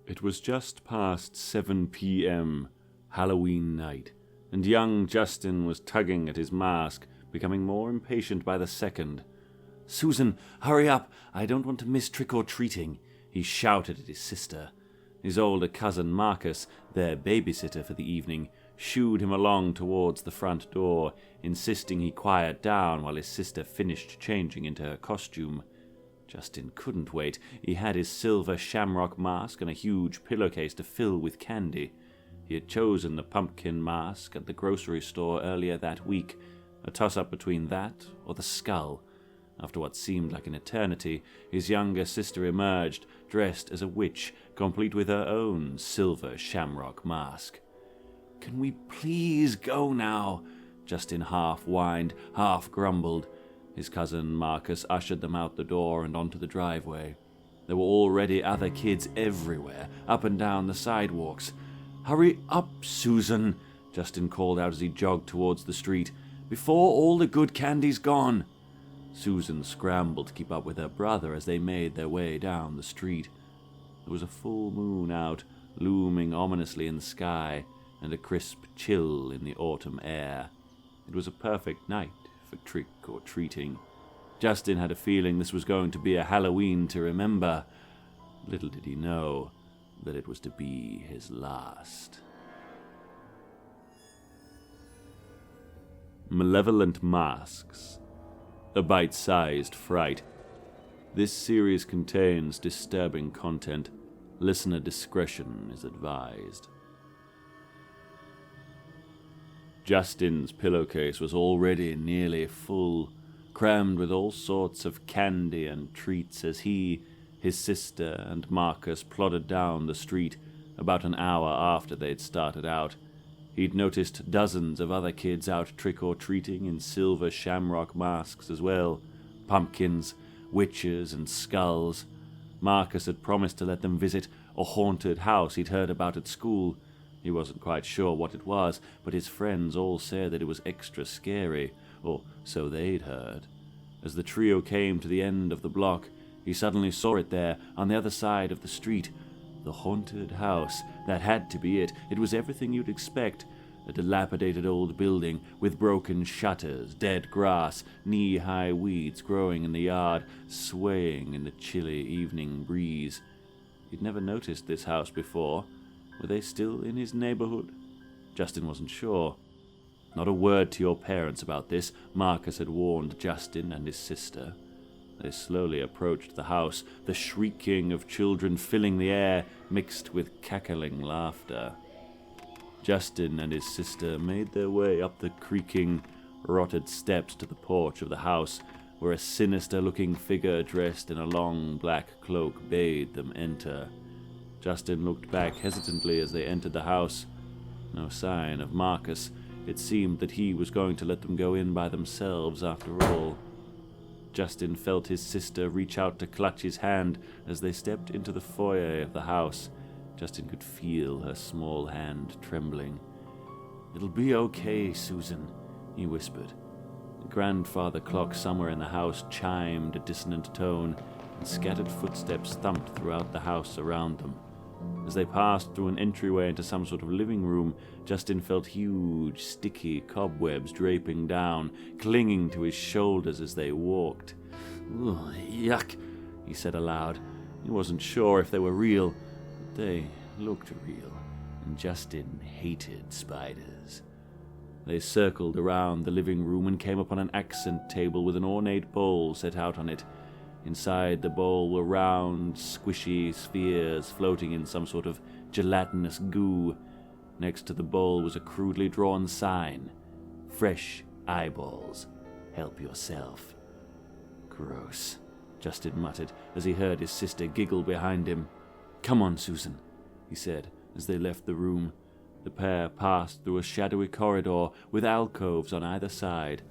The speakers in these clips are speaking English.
It was just past 7 p.m., Halloween night, and young Justin was tugging at his mask, becoming more impatient by the second. "Susan, hurry up! I don't want to miss trick-or-treating," he shouted at his sister. His older cousin Marcus, their babysitter for the evening, shooed him along towards the front door, insisting he quiet down while his sister finished changing into her costume. Justin couldn't wait. He had his silver shamrock mask and a huge pillowcase to fill with candy. He had chosen the pumpkin mask at the grocery store earlier that week, a toss-up between that or the skull. After what seemed like an eternity, his younger sister emerged, dressed as a witch, complete with her own silver shamrock mask. "Can we please go now?" Justin half whined, half grumbled. His cousin Marcus ushered them out the door and onto the driveway. There were already other kids everywhere, up and down the sidewalks. "Hurry up, Susan," Justin called out as he jogged towards the street, "before all the good candy's gone." Susan scrambled to keep up with her brother as they made their way down the street. There was a full moon out, looming ominously in the sky, and a crisp chill in the autumn air. It was a perfect night for trick-or-treating. Justin had a feeling this was going to be a Halloween to remember. Little did he know that it was to be his last. Malevolent Masks. A bite-sized fright. This series contains disturbing content. Listener discretion is advised. Justin's pillowcase was already nearly full, crammed with all sorts of candy and treats as he, his sister, and Marcus plodded down the street about an hour after they'd started out. He'd noticed dozens of other kids out trick-or-treating in silver shamrock masks as well, pumpkins, witches, and skulls. Marcus had promised to let them visit a haunted house he'd heard about at school. He wasn't quite sure what it was, but his friends all said that it was extra scary, or so they'd heard. As the trio came to the end of the block, he suddenly saw it there, on the other side of the street. The haunted house. That had to be it. It was everything you'd expect. A dilapidated old building with broken shutters, dead grass, knee-high weeds growing in the yard, swaying in the chilly evening breeze. He'd never noticed this house before. Were they still in his neighborhood? Justin wasn't sure. "Not a word to your parents about this," Marcus had warned Justin and his sister. They slowly approached the house, the shrieking of children filling the air, mixed with cackling laughter. Justin and his sister made their way up the creaking, rotted steps to the porch of the house, where a sinister-looking figure dressed in a long black cloak bade them enter. Justin looked back hesitantly as they entered the house. No sign of Marcus. It seemed that he was going to let them go in by themselves after all. Justin felt his sister reach out to clutch his hand as they stepped into the foyer of the house. Justin could feel her small hand trembling. "It'll be okay, Susan," he whispered. The grandfather clock somewhere in the house chimed a dissonant tone, and scattered footsteps thumped throughout the house around them. As they passed through an entryway into some sort of living room, Justin felt huge, sticky cobwebs draping down, clinging to his shoulders as they walked. "Ugh, yuck," he said aloud. He wasn't sure if they were real, but they looked real, and Justin hated spiders. They circled around the living room and came upon an accent table with an ornate bowl set out on it. Inside the bowl were round, squishy spheres floating in some sort of gelatinous goo. Next to the bowl was a crudely drawn sign. "Fresh eyeballs. Help yourself." "Gross," Justin muttered as he heard his sister giggle behind him. "Come on, Susan," he said as they left the room. The pair passed through a shadowy corridor with alcoves on either side.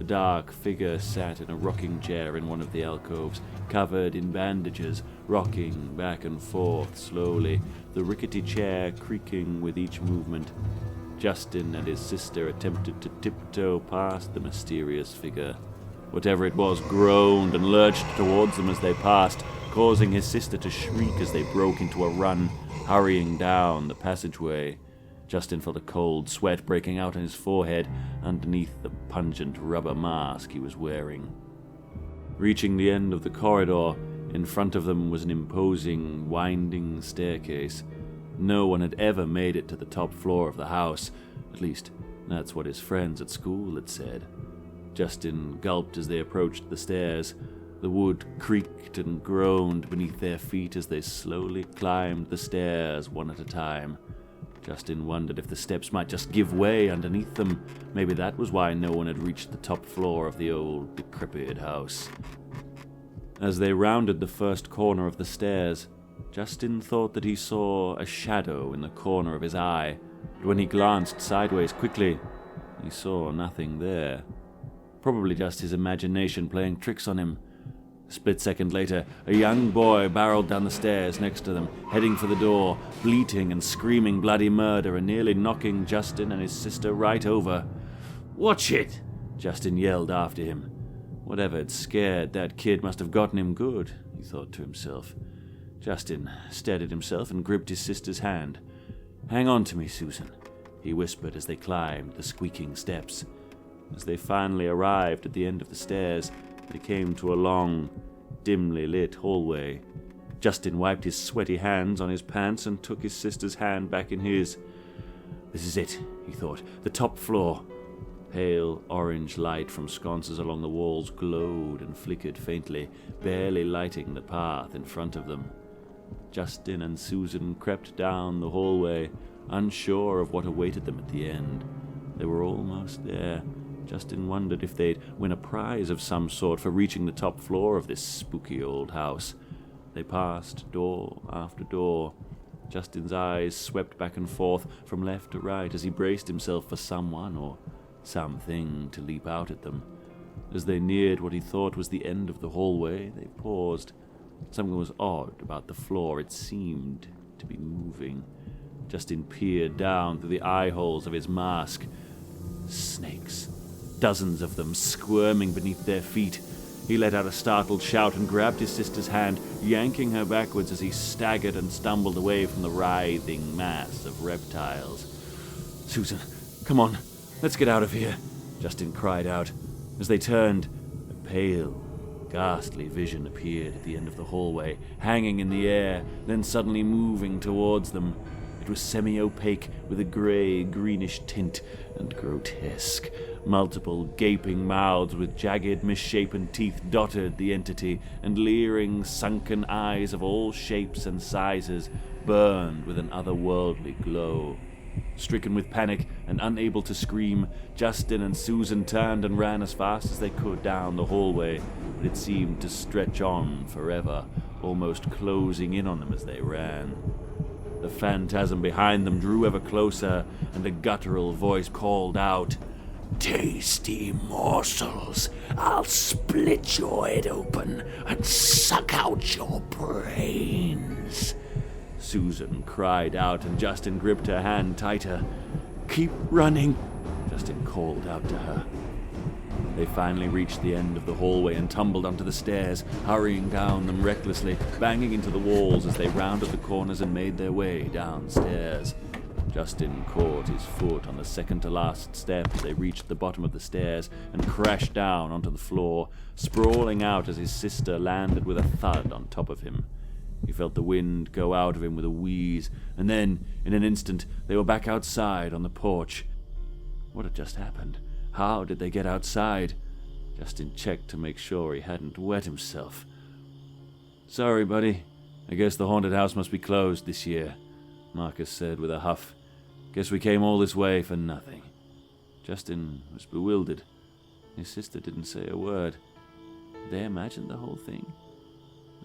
A dark figure sat in a rocking chair in one of the alcoves, covered in bandages, rocking back and forth slowly, the rickety chair creaking with each movement. Justin and his sister attempted to tiptoe past the mysterious figure. Whatever it was groaned and lurched towards them as they passed, causing his sister to shriek as they broke into a run, hurrying down the passageway. Justin felt a cold sweat breaking out on his forehead underneath the pungent rubber mask he was wearing. Reaching the end of the corridor, in front of them was an imposing, winding staircase. No one had ever made it to the top floor of the house. At least, that's what his friends at school had said. Justin gulped as they approached the stairs. The wood creaked and groaned beneath their feet as they slowly climbed the stairs one at a time. Justin wondered if the steps might just give way underneath them. Maybe that was why no one had reached the top floor of the old, decrepit house. As they rounded the first corner of the stairs, Justin thought that he saw a shadow in the corner of his eye, but when he glanced sideways quickly, he saw nothing there. Probably just his imagination playing tricks on him. A split second later, a young boy barreled down the stairs next to them, heading for the door, bleating and screaming bloody murder and nearly knocking Justin and his sister right over. "Watch it!" Justin yelled after him. Whatever had scared that kid must have gotten him good, he thought to himself. Justin steadied himself and gripped his sister's hand. "Hang on to me, Susan," he whispered as they climbed the squeaking steps. As they finally arrived at the end of the stairs, they came to a long, dimly lit hallway. Justin wiped his sweaty hands on his pants and took his sister's hand back in his. This is it, he thought, the top floor. Pale orange light from sconces along the walls glowed and flickered faintly, barely lighting the path in front of them. Justin and Susan crept down the hallway, unsure of what awaited them at the end. They were almost there. Justin wondered if they'd win a prize of some sort for reaching the top floor of this spooky old house. They passed door after door. Justin's eyes swept back and forth from left to right as he braced himself for someone or something to leap out at them. As they neared what he thought was the end of the hallway, they paused. Something was odd about the floor. It seemed to be moving. Justin peered down through the eye holes of his mask. Snakes. Dozens of them squirming beneath their feet. He let out a startled shout and grabbed his sister's hand, yanking her backwards as he staggered and stumbled away from the writhing mass of reptiles. "Susan, come on, let's get out of here," Justin cried out. As they turned, a pale, ghastly vision appeared at the end of the hallway, hanging in the air, then suddenly moving towards them. It was semi-opaque, with a grey-greenish tint, and grotesque. Multiple gaping mouths with jagged, misshapen teeth dotted the entity, and leering, sunken eyes of all shapes and sizes burned with an otherworldly glow. Stricken with panic and unable to scream, Justin and Susan turned and ran as fast as they could down the hallway, but it seemed to stretch on forever, almost closing in on them as they ran. The phantasm behind them drew ever closer, and a guttural voice called out, "Tasty morsels! I'll split your head open and suck out your brains!" Susan cried out, and Justin gripped her hand tighter. "Keep running," Justin called out to her. They finally reached the end of the hallway and tumbled onto the stairs, hurrying down them recklessly, banging into the walls as they rounded the corners and made their way downstairs. Justin caught his foot on the second-to-last step as they reached the bottom of the stairs and crashed down onto the floor, sprawling out as his sister landed with a thud on top of him. He felt the wind go out of him with a wheeze, and then, in an instant, they were back outside on the porch. What had just happened? How did they get outside? Justin checked to make sure he hadn't wet himself. "Sorry, buddy. I guess the haunted house must be closed this year," Marcus said with a huff. "Guess we came all this way for nothing." Justin was bewildered. His sister didn't say a word. Had they imagined the whole thing?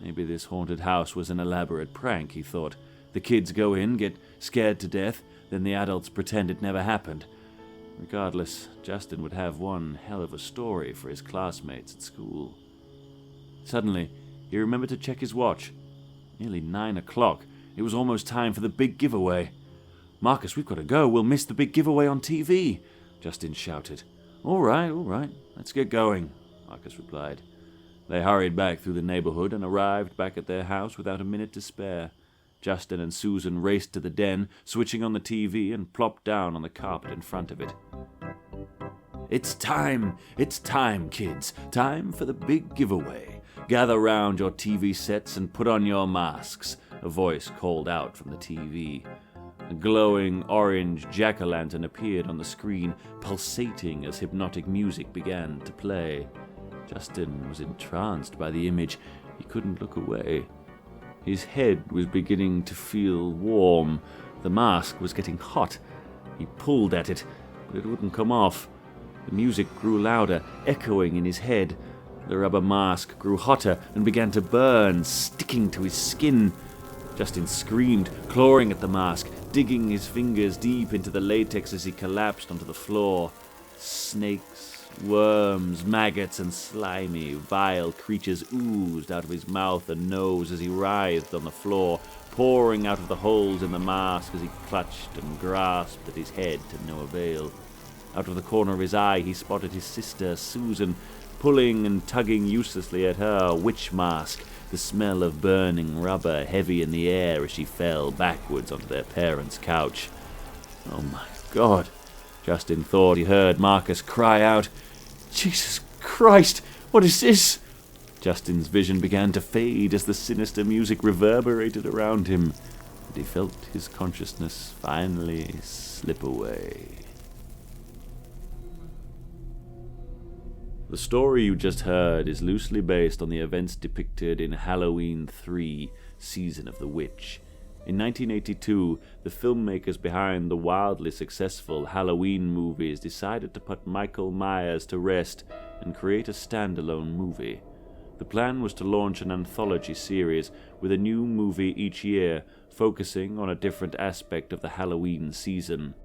Maybe this haunted house was an elaborate prank, he thought. The kids go in, get scared to death, then the adults pretend it never happened. Regardless, Justin would have one hell of a story for his classmates at school. Suddenly, he remembered to check his watch. Nearly 9 o'clock. It was almost time for the big giveaway. "Marcus, we've got to go. We'll miss the big giveaway on TV," Justin shouted. All right. Let's get going," Marcus replied. They hurried back through the neighborhood and arrived back at their house without a minute to spare. Justin and Susan raced to the den, switching on the TV, and plopped down on the carpet in front of it. It's time, kids. Time for the big giveaway. Gather round your TV sets and put on your masks, a voice called out from the TV. A glowing orange jack-o'-lantern appeared on the screen, pulsating as hypnotic music began to play. Justin was entranced by the image. He couldn't look away. His head was beginning to feel warm. The mask was getting hot. He pulled at it, but it wouldn't come off. The music grew louder, echoing in his head. The rubber mask grew hotter and began to burn, sticking to his skin. Justin screamed, clawing at the mask, digging his fingers deep into the latex as he collapsed onto the floor. Snakes, worms, maggots, and slimy, vile creatures oozed out of his mouth and nose as he writhed on the floor, pouring out of the holes in the mask as he clutched and grasped at his head to no avail. Out of the corner of his eye he spotted his sister, Susan, pulling and tugging uselessly at her witch mask, the smell of burning rubber heavy in the air as she fell backwards onto their parents' couch. Oh my God, Justin thought he heard Marcus cry out. Jesus Christ, what is this? Justin's vision began to fade as the sinister music reverberated around him, and he felt his consciousness finally slip away. The story you just heard is loosely based on the events depicted in Halloween 3, Season of the Witch. In 1982, the filmmakers behind the wildly successful Halloween movies decided to put Michael Myers to rest and create a standalone movie. The plan was to launch an anthology series with a new movie each year, focusing on a different aspect of the Halloween season.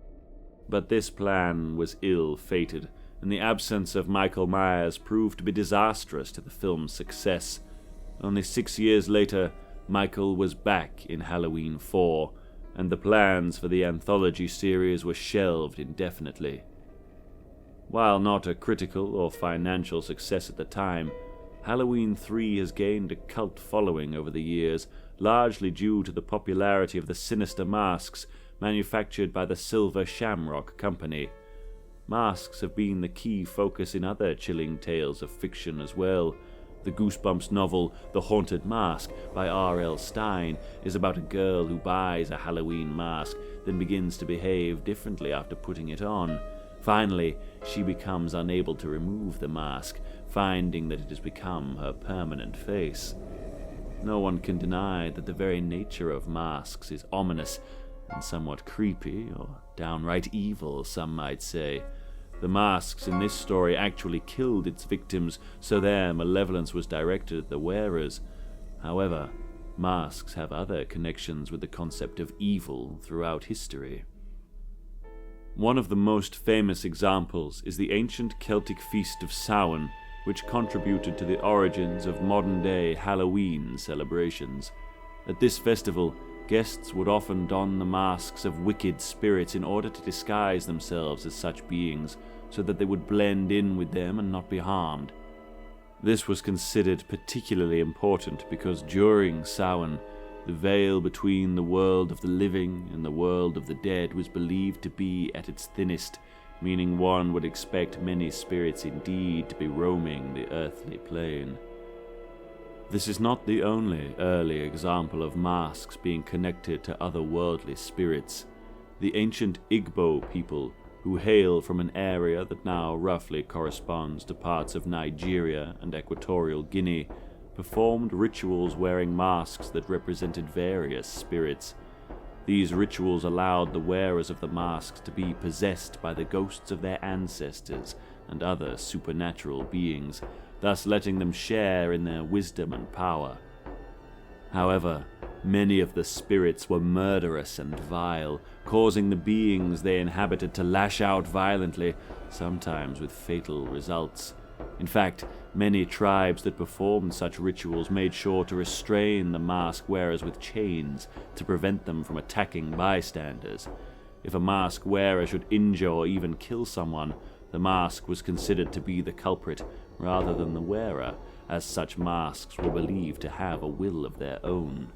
But this plan was ill-fated, and the absence of Michael Myers proved to be disastrous to the film's success. Only 6 years later, Michael was back in Halloween 4, and the plans for the anthology series were shelved indefinitely. While not a critical or financial success at the time, Halloween 3 has gained a cult following over the years, largely due to the popularity of the sinister masks manufactured by the Silver Shamrock Company. Masks have been the key focus in other chilling tales of fiction as well. The Goosebumps novel The Haunted Mask by R.L. Stine is about a girl who buys a Halloween mask, then begins to behave differently after putting it on. Finally, she becomes unable to remove the mask, finding that it has become her permanent face. No one can deny that the very nature of masks is ominous and somewhat creepy, or downright evil, some might say. The masks in this story actually killed its victims, so their malevolence was directed at the wearers. However, masks have other connections with the concept of evil throughout history. One of the most famous examples is the ancient Celtic feast of Samhain, which contributed to the origins of modern-day Halloween celebrations. At this festival, guests would often don the masks of wicked spirits in order to disguise themselves as such beings, so that they would blend in with them and not be harmed. This was considered particularly important because during Samhain, the veil between the world of the living and the world of the dead was believed to be at its thinnest, meaning one would expect many spirits indeed to be roaming the earthly plane. This is not the only early example of masks being connected to otherworldly spirits. The ancient Igbo people, who hail from an area that now roughly corresponds to parts of Nigeria and Equatorial Guinea, performed rituals wearing masks that represented various spirits. These rituals allowed the wearers of the masks to be possessed by the ghosts of their ancestors and other supernatural beings, thus letting them share in their wisdom and power. However, many of the spirits were murderous and vile, causing the beings they inhabited to lash out violently, sometimes with fatal results. In fact, many tribes that performed such rituals made sure to restrain the mask wearers with chains to prevent them from attacking bystanders. If a mask wearer should injure or even kill someone, the mask was considered to be the culprit rather than the wearer, as such masks were believed to have a will of their own.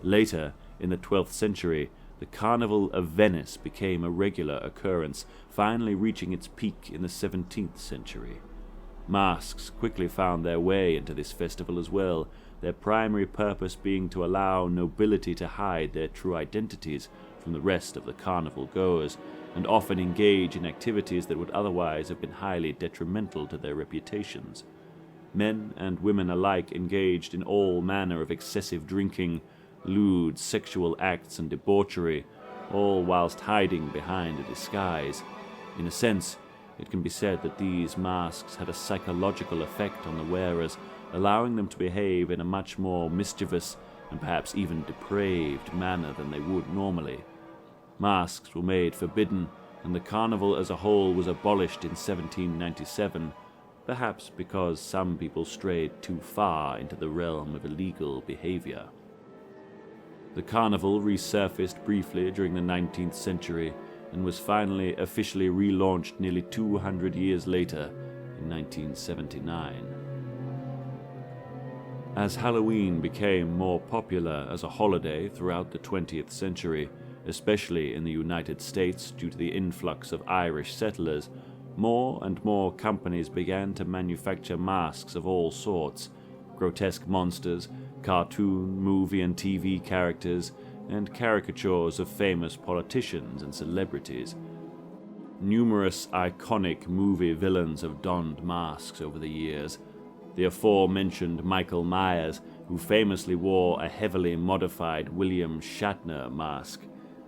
Later, in the 12th century, the Carnival of Venice became a regular occurrence, finally reaching its peak in the 17th century. Masks quickly found their way into this festival as well, their primary purpose being to allow nobility to hide their true identities from the rest of the carnival goers, and often engage in activities that would otherwise have been highly detrimental to their reputations. Men and women alike engaged in all manner of excessive drinking, lewd sexual acts and debauchery, all whilst hiding behind a disguise. In a sense, it can be said that these masks had a psychological effect on the wearers, allowing them to behave in a much more mischievous and perhaps even depraved manner than they would normally. Masks were made forbidden, and the carnival as a whole was abolished in 1797, perhaps because some people strayed too far into the realm of illegal behavior. The carnival resurfaced briefly during the 19th century and was finally officially relaunched nearly 200 years later in 1979. As Halloween became more popular as a holiday throughout the 20th century, especially in the United States due to the influx of Irish settlers, more and more companies began to manufacture masks of all sorts: grotesque monsters, cartoon, movie and TV characters, and caricatures of famous politicians and celebrities. Numerous iconic movie villains have donned masks over the years. The aforementioned Michael Myers, who famously wore a heavily modified William Shatner mask;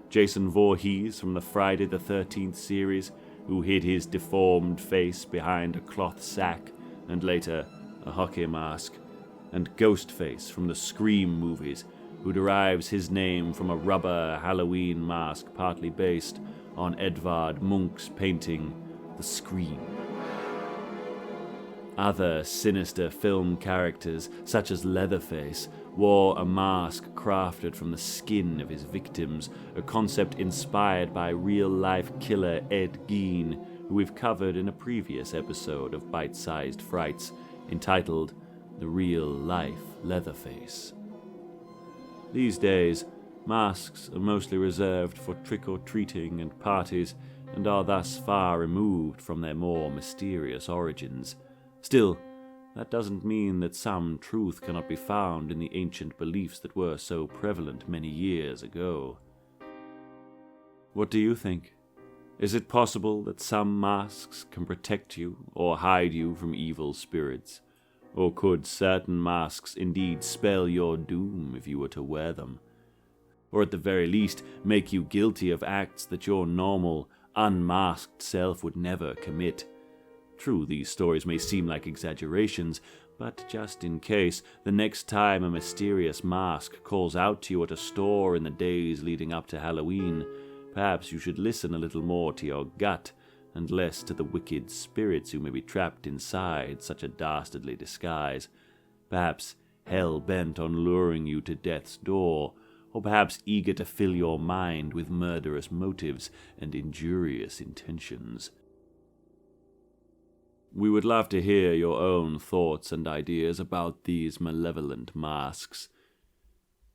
Jason Voorhees from the Friday the 13th series, who hid his deformed face behind a cloth sack and later a hockey mask; and Ghostface from the Scream movies, who derives his name from a rubber Halloween mask partly based on Edvard Munch's painting The Scream. Other sinister film characters, such as Leatherface, wore a mask crafted from the skin of his victims, a concept inspired by real-life killer Ed Gein, who we've covered in a previous episode of Bite-Sized Frights, entitled The Real-Life Leatherface. These days, masks are mostly reserved for trick-or-treating and parties, and are thus far removed from their more mysterious origins. Still, that doesn't mean that some truth cannot be found in the ancient beliefs that were so prevalent many years ago. What do you think? Is it possible that some masks can protect you or hide you from evil spirits? Or could certain masks indeed spell your doom if you were to wear them? Or at the very least make you guilty of acts that your normal, unmasked self would never commit? True, these stories may seem like exaggerations, but just in case, the next time a mysterious mask calls out to you at a store in the days leading up to Halloween, perhaps you should listen a little more to your gut and less to the wicked spirits who may be trapped inside such a dastardly disguise, perhaps hell-bent on luring you to death's door, or perhaps eager to fill your mind with murderous motives and injurious intentions. We would love to hear your own thoughts and ideas about these malevolent masks.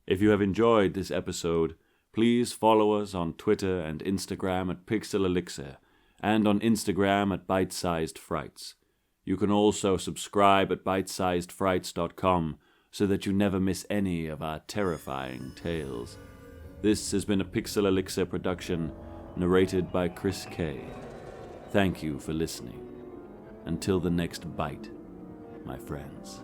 If you have enjoyed this episode, please follow us on Twitter and Instagram at Pixel Elixir, and on Instagram at Bite-Sized Frights. You can also subscribe at bitesizedfrights.com so that you never miss any of our terrifying tales. This has been a Pixel Elixir production, narrated by Chris K. Thank you for listening. Until the next bite, my friends.